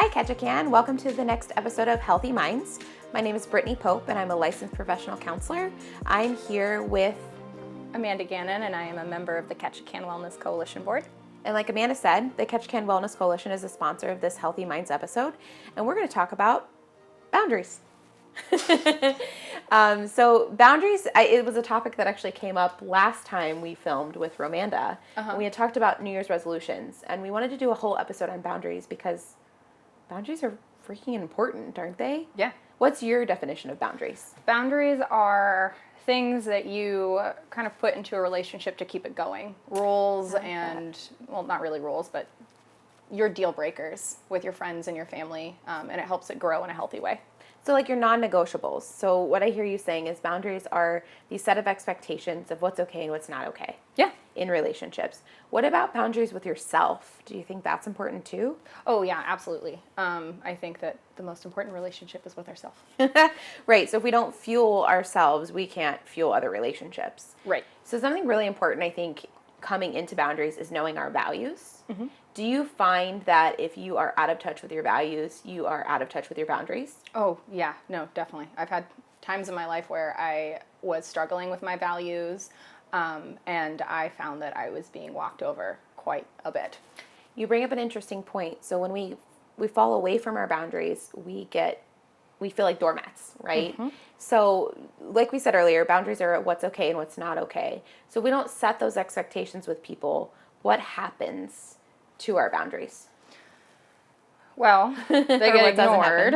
Hi, Ketchikan. Welcome to the next episode of Healthy Minds. My name is Brittany Pope, and I'm a licensed professional counselor. I'm here with Amanda Gannon, and I am a member of the Ketchikan Wellness Coalition Board. And like Amanda said, the Ketchikan Wellness Coalition is a sponsor of this Healthy Minds episode, and we're going to talk about boundaries. So boundaries, it was a topic that actually came up last time we filmed with Romanda. We had talked about New Year's resolutions, and we wanted to do a whole episode on boundaries because boundaries are freaking important, aren't they? Yeah. What's your definition of boundaries? Boundaries are things that you kind of put into a relationship to keep it going. Rules and, well, not really rules, but your deal breakers with your friends and your family, and it helps it grow in a healthy way. So like your non-negotiables. So what I hear you saying is boundaries are these set of expectations of what's okay and what's not okay. Yeah. In relationships. What about boundaries with yourself? Do you think that's important too? Oh, yeah, absolutely. I think that the most important relationship is with ourselves. Right. So if we don't fuel ourselves, we can't fuel other relationships. Right. So something really important, I think, coming into boundaries is knowing our values. Mm-hmm. Do you find that if you are out of touch with your values, you are out of touch with your boundaries? Oh, yeah. No, definitely. I've had times in my life where I was struggling with my values, and I found that I was being walked over quite a bit. You bring up an interesting point. So when we fall away from our boundaries, we feel like doormats, right? Mm-hmm. So like we said earlier, boundaries are what's okay and what's not okay. So we don't set those expectations with people. What happens to our boundaries? Well, they get ignored.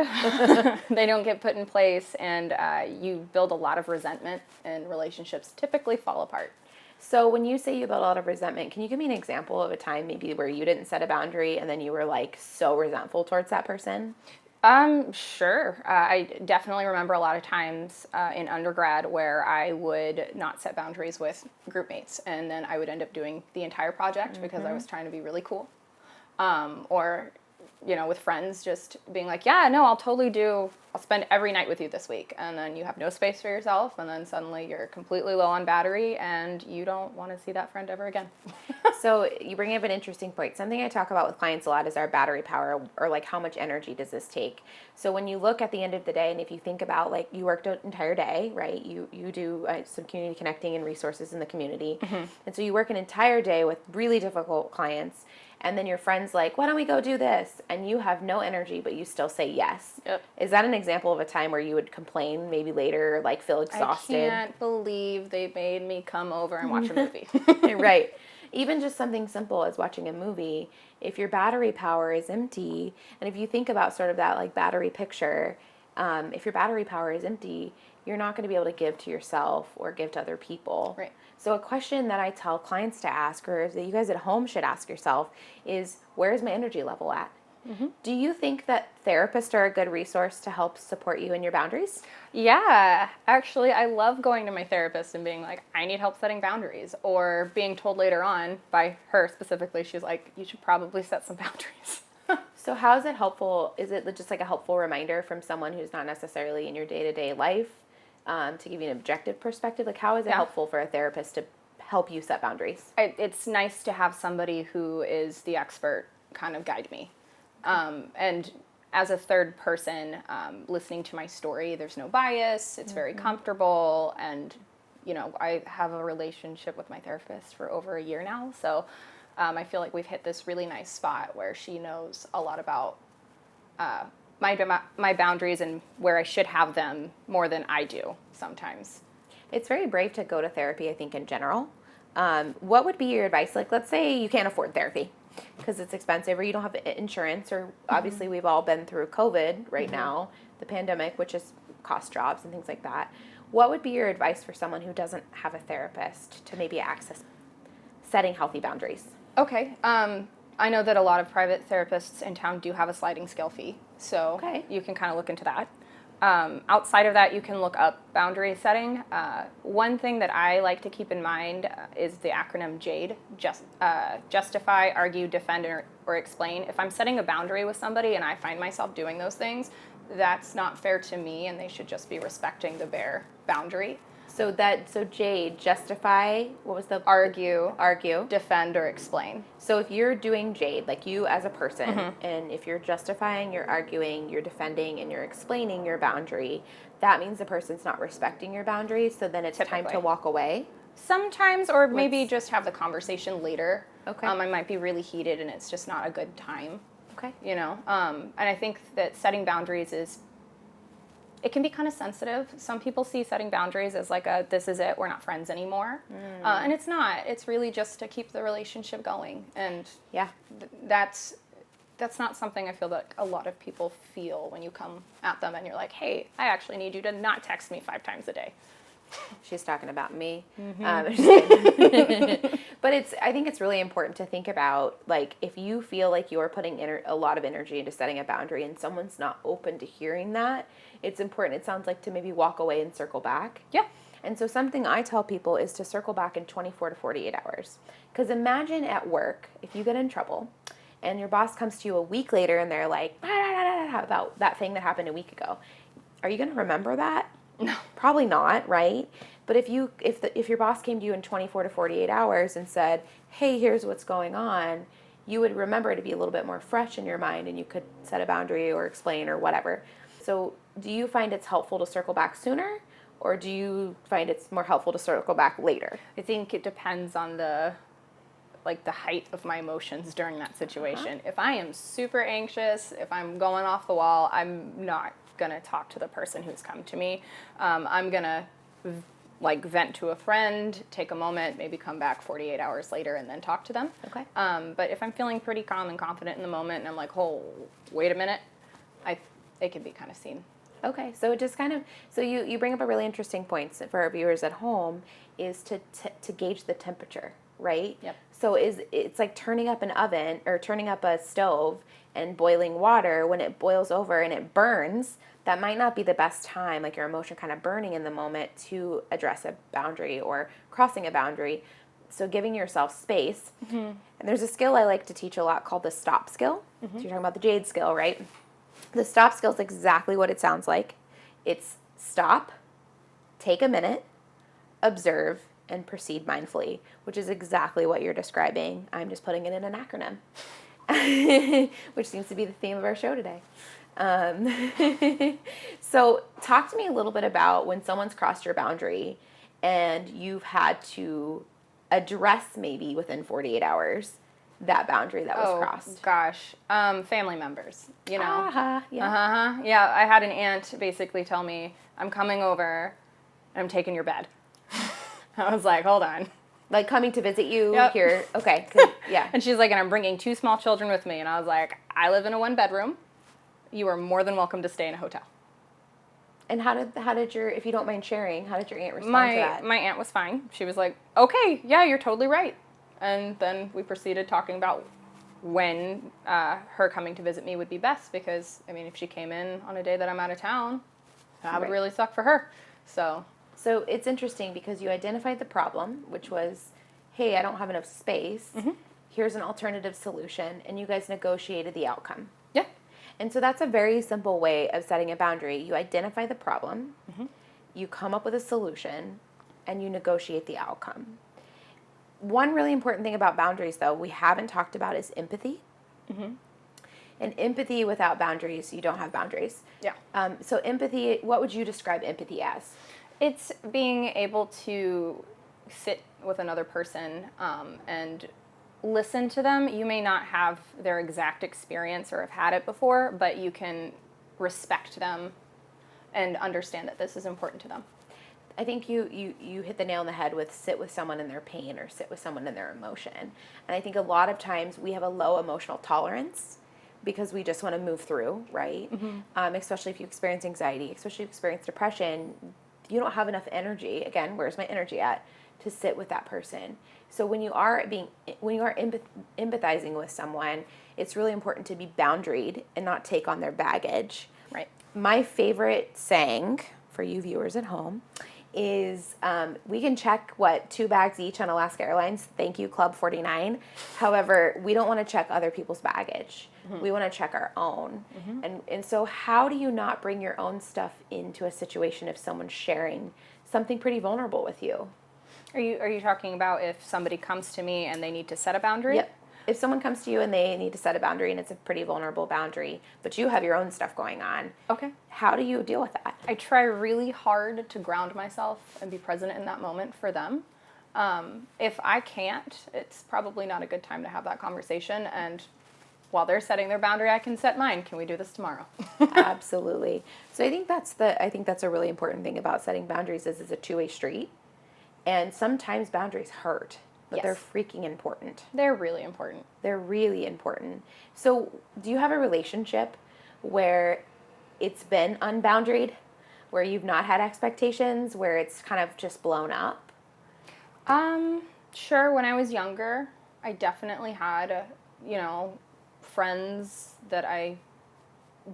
They don't get put in place, and you build a lot of resentment, and relationships typically fall apart. So when you say you build a lot of resentment, can you give me an example of a time maybe where you didn't set a boundary and then you were like so resentful towards that person? Sure. I definitely remember a lot of times in undergrad where I would not set boundaries with group mates, and then I would end up doing the entire project because I was trying to be really cool. Or, with friends just being like, yeah, no, I'll spend every night with you this week. And then you have no space for yourself, and then suddenly you're completely low on battery, and you don't want to see that friend ever again. So you bring up an interesting point. Something I talk about with clients a lot is our battery power, or like how much energy does this take? So when you look at the end of the day, and if you think about like you worked an entire day, right? You do some community connecting and resources in the community. Mm-hmm. And so you work an entire day with really difficult clients, and then your friend's like, why don't we go do this? And you have no energy, but you still say yes. Yep. Is that an example of a time where you would complain maybe later, like feel exhausted? I can't believe they made me come over and watch a movie. Right. Even just something simple as watching a movie, if your battery power is empty, and if you think about sort of that like battery picture, if your battery power is empty, you're not going to be able to give to yourself or give to other people. Right. So a question that I tell clients to ask, or that you guys at home should ask yourself, is where's my energy level at? Mm-hmm. Do you think that therapists are a good resource to help support you in your boundaries? Yeah, actually, I love going to my therapist and being like, I need help setting boundaries, or being told later on by her specifically, she's like, you should probably set some boundaries. So how is it helpful? Is it just like a helpful reminder from someone who's not necessarily in your day-to-day life to give you an objective perspective? Like how is it helpful for a therapist to help you set boundaries? It's nice to have somebody who is the expert kind of guide me. And as a third person, listening to my story, there's no bias, it's very comfortable, and, I have a relationship with my therapist for over a year now, so I feel like we've hit this really nice spot where she knows a lot about my boundaries and where I should have them more than I do sometimes. It's very brave to go to therapy, I think, in general. What would be your advice? Like, let's say you can't afford therapy because it's expensive, or you don't have insurance, or obviously we've all been through COVID right now, the pandemic, which has cost jobs and things like that. What would be your advice for someone who doesn't have a therapist to maybe access setting healthy boundaries? Okay. I know that a lot of private therapists in town do have a sliding scale fee, so you can kind of look into that. Outside of that, you can look up boundary setting. One thing that I like to keep in mind is the acronym JADE, justify, argue, defend, or explain. If I'm setting a boundary with somebody and I find myself doing those things, that's not fair to me, and they should just be respecting the bare boundary. So Jade, justify, what was the Argue, argue? defend, or explain. So if you're doing Jade, like you as a person, Mm-hmm. and if you're justifying, you're arguing, you're defending, and you're explaining your boundary, that means the person's not respecting your boundaries, so then it's time to Typically. walk away. Sometimes, or maybe Let's- just have the conversation later. Okay. I might be really heated and it's just not a good time, Okay. you know? And I think that setting boundaries it can be kind of sensitive. Some people see setting boundaries as like this is it, we're not friends anymore. And it's not. It's really just to keep the relationship going. And Yeah. that's not something I feel that a lot of people feel when you come at them and you're like, hey, I actually need you to not text me 5 times a day. She's talking about me. Mm-hmm. But I think it's really important to think about, like, if you feel like you're putting a lot of energy into setting a boundary and someone's not open to hearing that, it's important, it sounds like, to maybe walk away and circle back. Yeah. And so something I tell people is to circle back in 24 to 48 hours. Because imagine at work, if you get in trouble and your boss comes to you a week later and they're like, about that thing that happened a week ago. Are you going to remember that? No. Probably not, right? But if your boss came to you in 24 to 48 hours and said, hey, here's what's going on, you would remember it to be a little bit more fresh in your mind and you could set a boundary or explain or whatever. So do you find it's helpful to circle back sooner, or do you find it's more helpful to circle back later? I think it depends on the height of my emotions during that situation. If I am super anxious, if I'm going off the wall, I'm not gonna talk to the person who's come to me. I'm gonna vent to a friend, take a moment, maybe come back 48 hours later and then talk to them. Okay. But if I'm feeling pretty calm and confident in the moment and I'm like, oh, wait a minute, it can be kind of seen. Okay, so it just kind of, so you bring up a really interesting point for our viewers at home, is to gauge the temperature, right? Yep. So it's like turning up an oven or turning up a stove and boiling water. When it boils over and it burns, that might not be the best time, like your emotion kind of burning in the moment, to address a boundary or crossing a boundary. So giving yourself space. Mm-hmm. And there's a skill I like to teach a lot called the stop skill. Mm-hmm. So you're talking about the Jade skill, right? The stop skill is exactly what it sounds like. It's stop, take a minute, observe, and proceed mindfully, which is exactly what you're describing. I'm just putting it in an acronym, which seems to be the theme of our show today. So talk to me a little bit about when someone's crossed your boundary and you've had to address maybe within 48 hours that boundary that was crossed. Gosh. Family members, you know. Yeah. Yeah, I had an aunt basically tell me, I'm coming over and I'm taking your bed. I was like, hold on. Like coming to visit you here. Okay. Yeah. And she's like, and I'm bringing 2 small children with me. And I was like, I live in a 1-bedroom. You are more than welcome to stay in a hotel. And how did your, if you don't mind sharing, how did your aunt respond to that? My aunt was fine. She was like, okay, yeah, you're totally right. And then we proceeded talking about when her coming to visit me would be best, because, I mean, if she came in on a day that I'm out of town, that would really suck for her. So it's interesting because you identified the problem, which was, hey, I don't have enough space. Mm-hmm. Here's an alternative solution, and you guys negotiated the outcome. Yeah. And so that's a very simple way of setting a boundary. You identify the problem, mm-hmm. you come up with a solution, and you negotiate the outcome. One really important thing about boundaries, though, we haven't talked about is empathy. Mm-hmm. And empathy without boundaries, you don't have boundaries. Yeah. So empathy, what would you describe empathy as? It's being able to sit with another person and listen to them. You may not have their exact experience or have had it before, but you can respect them and understand that this is important to them. I think you hit the nail on the head with sit with someone in their pain or sit with someone in their emotion. And I think a lot of times we have a low emotional tolerance because we just want to move through, right? Mm-hmm. Especially if you experience anxiety, especially if you experience depression, you don't have enough energy. Again, where's my energy at? To sit with that person. So when you are empathizing with someone, it's really important to be boundaried and not take on their baggage. Right. My favorite saying for you viewers at home is we can check 2 bags each on Alaska Airlines. Thank you, Club 49. However, we don't want to check other people's baggage. Mm-hmm. We want to check our own. Mm-hmm. And so how do you not bring your own stuff into a situation if someone's sharing something pretty vulnerable with you. Are you talking about if somebody comes to me and they need to set a boundary? Yep. If someone comes to you and they need to set a boundary and it's a pretty vulnerable boundary, but you have your own stuff going on, Okay. how do you deal with that? I try really hard to ground myself and be present in that moment for them. If I can't, it's probably not a good time to have that conversation. And while they're setting their boundary, I can set mine. Can we do this tomorrow? Absolutely. So I think that's a really important thing about setting boundaries is it's a two-way street. And sometimes boundaries hurt, but Yes. they're freaking important. They're really important. They're really important. So, do you have a relationship where it's been unboundaried, where you've not had expectations, where it's kind of just blown up? Sure. When I was younger, I definitely had, friends that I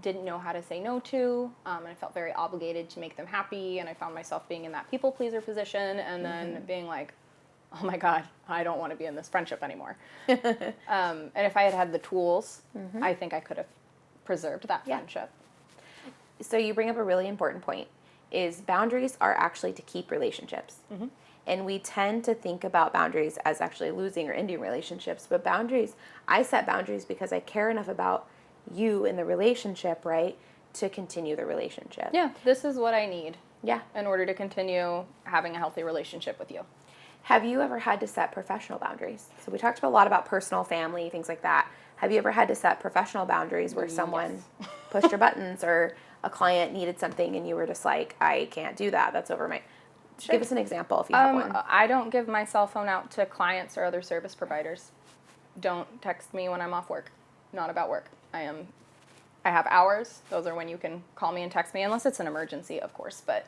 didn't know how to say no to, and I felt very obligated to make them happy, and I found myself being in that people pleaser position, and then being like, oh my God, I don't want to be in this friendship anymore. And if I had had the tools, I think I could have preserved that friendship. So you bring up a really important point, is boundaries are actually to keep relationships. And we tend to think about boundaries as actually losing or ending relationships, but I set boundaries because I care enough about you in the relationship, right, to continue the relationship. Yeah, this is what I need Yeah. in order to continue having a healthy relationship with you. Have you ever had to set professional boundaries? So we talked a lot about personal, family, things like that. Have you ever had to set professional boundaries where someone pushed your buttons or a client needed something and you were just like, I can't do that. That's over my... Sure. Give us an example if you have one. I don't give my cell phone out to clients or other service providers. Don't text me when I'm off work. Not about work. I have hours. Those are when you can call me and text me, unless it's an emergency, of course. But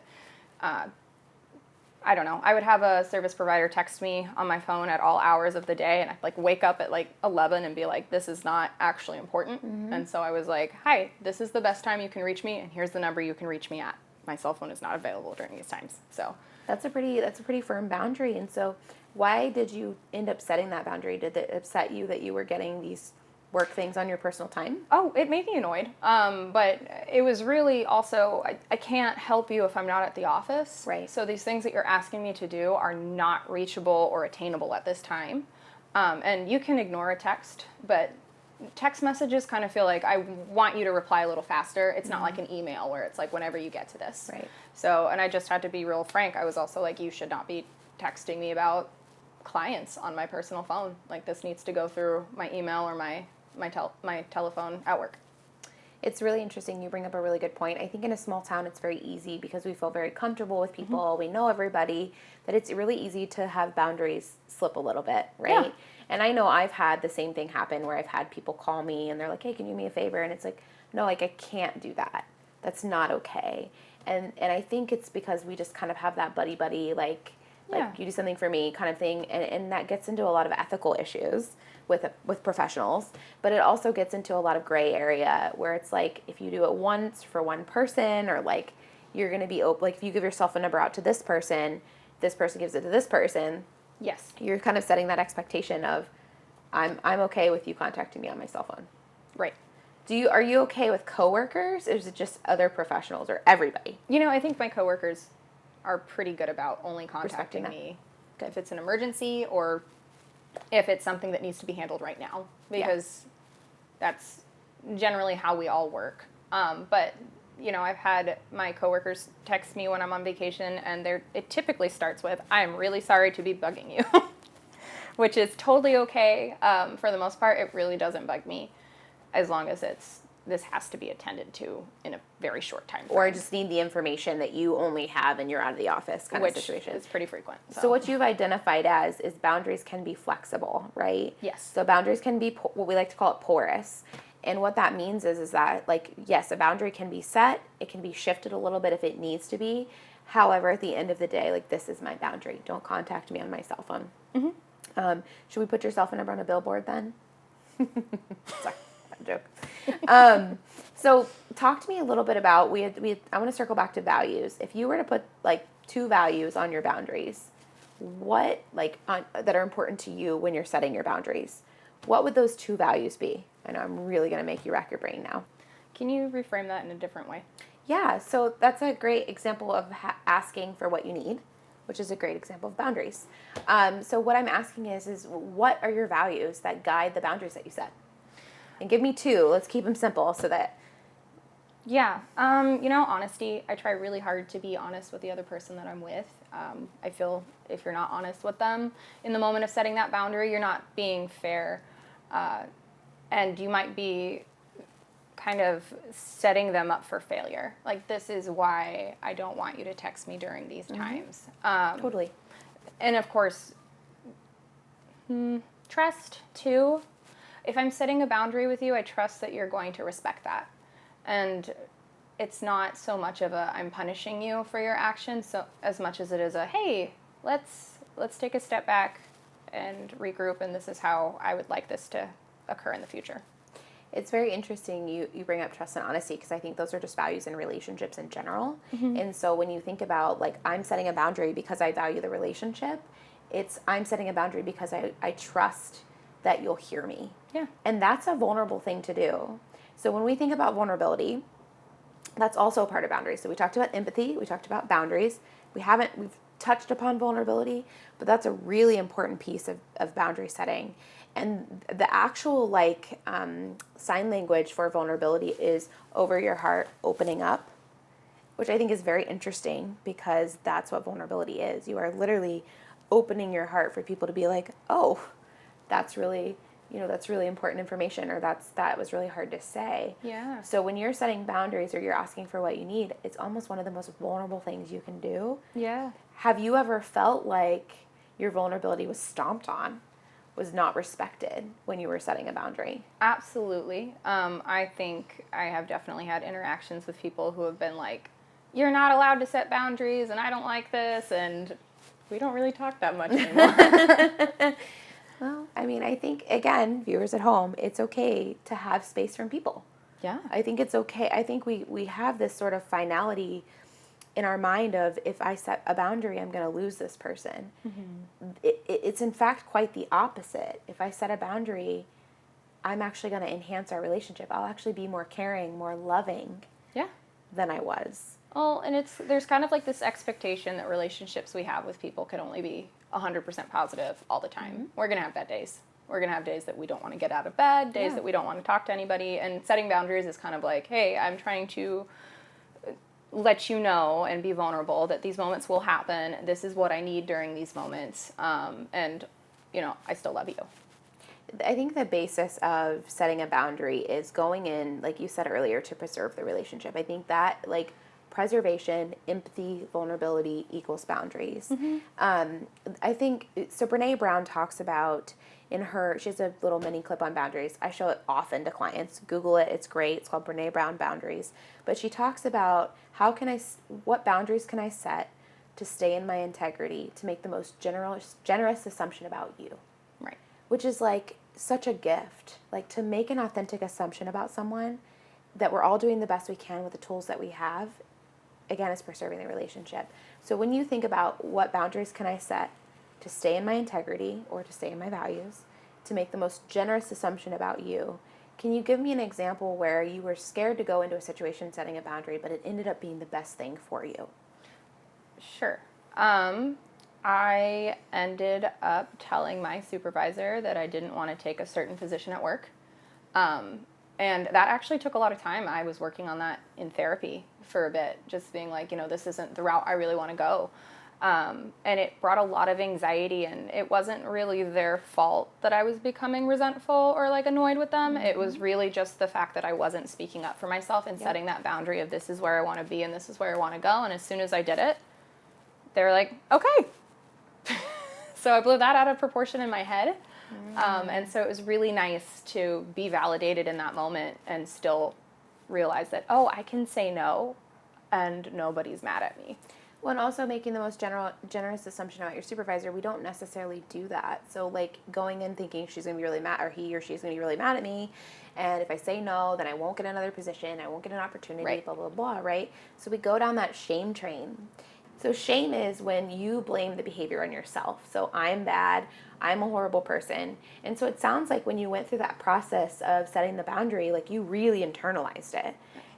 I don't know. I would have a service provider text me on my phone at all hours of the day, and I'd like wake up at like 11 and be like, this is not actually important. And so I was like, hi, this is the best time you can reach me, and here's the number you can reach me at. My cell phone is not available during these times. So that's a pretty firm boundary. And so why did you end up setting that boundary? Did it upset you that you were getting these work things on your personal time? Oh, it made me annoyed. But it was really also, I can't help you if I'm not at the office. Right. So these things that you're asking me to do are not reachable or attainable at this time. And you can ignore a text, but text messages kind of feel like I want you to reply a little faster. It's not like an email where it's like whenever you get to this. Right. So, and I just had to be real frank. I was also like, you should not be texting me about clients on my personal phone. Like, this needs to go through my email or my telephone at work. It's really interesting. You bring up a really good point. I think in a small town, it's very easy because we feel very comfortable with people. We know everybody, that it's really easy to have boundaries slip a little bit, right? Yeah. And I know I've had the same thing happen where I've had people call me and they're like, hey, can you do me a favor? And it's like, no, like I can't do that. That's not okay. And I think it's because we just kind of have that buddy, like you do something for me kind of thing. And that gets into a lot of ethical issues with professionals, but it also gets into a lot of gray area where it's like, if you do it once for one person, or like you're going to be open, like if you give your cell phone number out to this person gives it to this person. Yes. You're kind of setting that expectation of, I'm okay with you contacting me on my cell phone. Right. Are you okay with coworkers, or is it just other professionals or everybody? I think my coworkers are pretty good about only contacting me if it's an emergency or if it's something that needs to be handled right now, because that's generally how we all work. But I've had my coworkers text me when I'm on vacation, and it typically starts with, I'm really sorry to be bugging you, which is totally okay. For the most part, it really doesn't bug me, as long as this has to be attended to in a very short time frame. Or I just need the information that you only have and you're out of the office kind of situation. Which is pretty frequent. So what you've identified is boundaries can be flexible, right? Yes. So boundaries can be what we like to call it porous. And what that means is that, like, yes, a boundary can be set. It can be shifted a little bit if it needs to be. However, at the end of the day, like, this is my boundary. Don't contact me on my cell phone. Should we put your cell phone number on a billboard then? Sorry, bad joke. So talk to me a little bit about, I want to circle back to values. If you were to put, like, 2 values on your boundaries, what, that are important to you when you're setting your boundaries, what would those 2 values be? I know I'm really going to make you rack your brain now. Can you reframe that in a different way? Yeah, so that's a great example of asking for what you need, which is a great example of boundaries. So what I'm asking is what are your values that guide the boundaries that you set? And give me two. Let's keep them simple so that. Yeah, honesty. I try really hard to be honest with the other person that I'm with. I feel if you're not honest with them in the moment of setting that boundary, you're not being fair. And you might be kind of setting them up for failure. Like, this is why I don't want you to text me during these times. Totally. And of course, trust too. If I'm setting a boundary with you, I trust that you're going to respect that. And it's not so much of a I'm punishing you for your actions, so as much as it is a hey, let's take a step back and regroup, and this is how I would like this to occur in the future. It's very interesting you bring up trust and honesty, because I think those are just values in relationships in general. And so when you think about, like, I'm setting a boundary because I value the relationship, it's I'm setting a boundary because I trust that you'll hear me. Yeah. And that's a vulnerable thing to do. So when we think about vulnerability, that's also a part of boundaries. So we talked about empathy, we talked about boundaries. We've touched upon vulnerability, but that's a really important piece of boundary setting. And the actual sign language for vulnerability is over your heart, opening up, which I think is very interesting, because that's what vulnerability is. You are literally opening your heart for people to be like, oh, that's really important information, or that was really hard to say. Yeah. So when you're setting boundaries or you're asking for what you need, it's almost one of the most vulnerable things you can do. Yeah. Have you ever felt like your vulnerability was stomped on, was not respected when you were setting a boundary? Absolutely. I think I have definitely had interactions with people who have been like, you're not allowed to set boundaries, and I don't like this, and we don't really talk that much anymore. Well, I mean, I think, again, viewers at home, it's okay to have space from people. Yeah. I think it's okay. I think we have this sort of finality in our mind of, if I set a boundary, I'm going to lose this person. It's in fact quite the opposite. If I set a boundary, I'm actually going to enhance our relationship. I'll actually be more caring, more loving Yeah. than I was. Well, and there's kind of like this expectation that relationships we have with people can only be 100% positive all the time. We're going to have bad days. We're going to have days that we don't want to get out of bed, days that we don't want to talk to anybody. And setting boundaries is kind of like, hey, I'm trying to let you know and be vulnerable that these moments will happen. This is what I need during these moments. And, I still love you. I think the basis of setting a boundary is going in, like you said earlier, to preserve the relationship. I think that, preservation, empathy, vulnerability equals boundaries. I think, so Brene Brown talks about, she has a little mini clip on boundaries. I show it often to clients. Google it, it's great. It's called Brene Brown Boundaries. But she talks about what boundaries can I set to stay in my integrity, to make the most generous assumption about you. Right. Which is such a gift, to make an authentic assumption about someone, that we're all doing the best we can with the tools that we have. Again, is preserving the relationship. So when you think about what boundaries can I set to stay in my integrity or to stay in my values, to make the most generous assumption about you, can you give me an example where you were scared to go into a situation setting a boundary, but it ended up being the best thing for you? Sure. I ended up telling my supervisor that I didn't want to take a certain position at work. And that actually took a lot of time. I was working on that in therapy for a bit, just being like, this isn't the route I really want to go. And it brought a lot of anxiety, and it wasn't really their fault that I was becoming resentful or annoyed with them. It was really just the fact that I wasn't speaking up for myself and setting that boundary of, this is where I want to be and this is where I want to go. And as soon as I did it, they were like, okay. So I blew that out of proportion in my head. And so it was really nice to be validated in that moment and still realize that, I can say no and nobody's mad at me. Well, and also making the most generous assumption about your supervisor, we don't necessarily do that. So going in thinking she's going to be really mad, or he or she's going to be really mad at me, and if I say no, then I won't get another position, I won't get an opportunity, blah, blah, blah, right? So we go down that shame train. So shame is when you blame the behavior on yourself. So I'm bad, I'm a horrible person. And so it sounds like when you went through that process of setting the boundary, like you really internalized it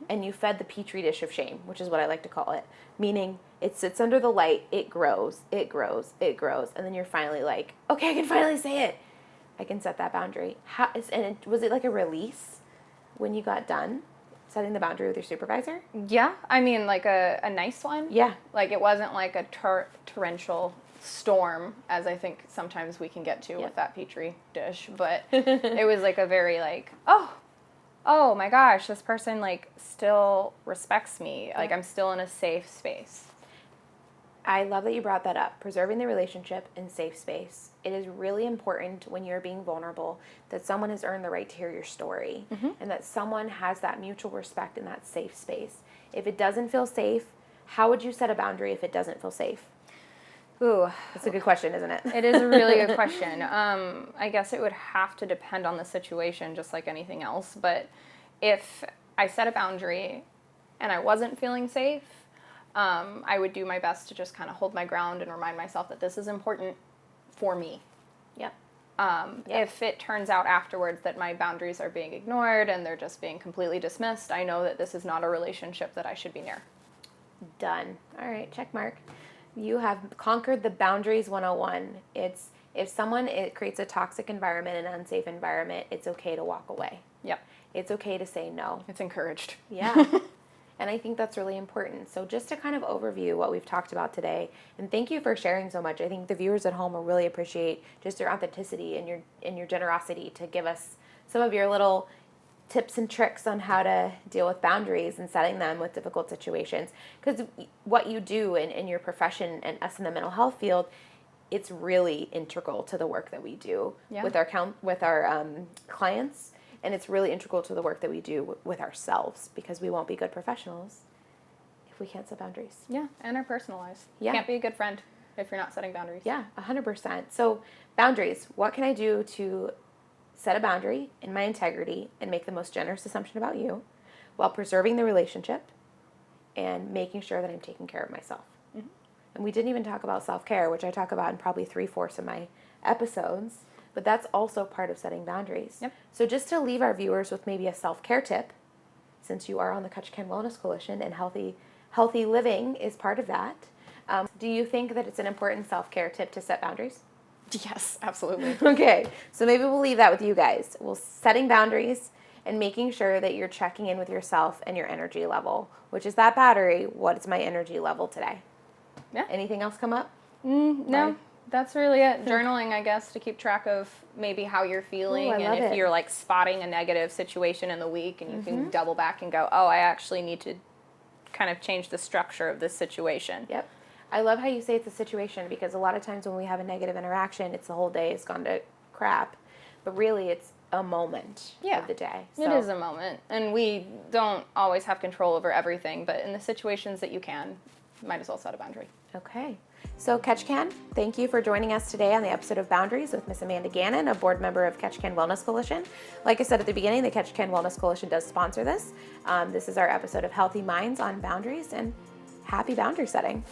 and you fed the petri dish of shame, which is what I like to call it. Meaning it sits under the light, it grows, it grows, it grows. And then you're finally like, okay, I can finally say it. I can set that boundary. Was it like a release when you got done setting the boundary with your supervisor? Yeah, I mean, like a nice one. Yeah. Like it wasn't like a torrential storm, as I think sometimes we can get to with that petri dish. But it was like a very like, oh my gosh, this person like still respects me. Like I'm still in a safe space. I love that you brought that up. Preserving the relationship in safe space. It is really important when you're being vulnerable that someone has earned the right to hear your story and that someone has that mutual respect in that safe space. If it doesn't feel safe, how would you set a boundary if it doesn't feel safe? Ooh, That's a good question, isn't it? it is a really good question. I guess it would have to depend on the situation, just like anything else. But if I set a boundary and I wasn't feeling safe, I would do my best to just kind of hold my ground and remind myself that this is important for me. Yep. If it turns out afterwards that my boundaries are being ignored and they're just being completely dismissed, I know that this is not a relationship that I should be near. Done. All right, check mark. You have conquered the boundaries 101. It's if it creates a toxic environment, an unsafe environment, it's okay to walk away. Yep. It's okay to say no. It's encouraged. Yeah. And I think that's really important. So just to kind of overview what we've talked about today, and thank you for sharing so much. I think the viewers at home will really appreciate just your authenticity and your generosity to give us some of your little tips and tricks on how to deal with boundaries and setting them with difficult situations. Because what you do in your profession and us in the mental health field, it's really integral to the work that we do with our clients. And it's really integral to the work that we do with ourselves because we won't be good professionals if we can't set boundaries. Yeah, and our personal lives. Yeah. Can't be a good friend if you're not setting boundaries. Yeah, 100%. So boundaries, what can I do to set a boundary in my integrity and make the most generous assumption about you while preserving the relationship and making sure that I'm taking care of myself? Mm-hmm. And we didn't even talk about self-care, which I talk about in probably 3/4 of my episodes. But that's also part of setting boundaries. Yep. So just to leave our viewers with maybe a self-care tip, since you are on the Ketchikan Wellness Coalition and healthy living is part of that, do you think that it's an important self-care tip to set boundaries? Yes, absolutely. Okay, so maybe we'll leave that with you guys. Setting boundaries and making sure that you're checking in with yourself and your energy level, which is that battery. What is my energy level today? Yeah. Anything else come up? No. That's really it. Journaling, I guess, to keep track of maybe how you're feeling. Ooh, I love and if it. you're like spotting a negative situation in the week and you can double back and go, oh, I actually need to kind of change the structure of this situation. Yep. I love how you say it's a situation because a lot of times when we have a negative interaction, it's the whole day has gone to crap. But really, it's a moment of the day. So. It is a moment. And we don't always have control over everything. But in the situations that you can, might as well set a boundary. Okay. So Ketchikan, thank you for joining us today on the episode of Boundaries with Miss Amanda Gannon, a board member of Ketchikan Wellness Coalition. Like I said at the beginning, the Ketchikan Wellness Coalition does sponsor this. This is our episode of Healthy Minds on Boundaries, and happy boundary setting.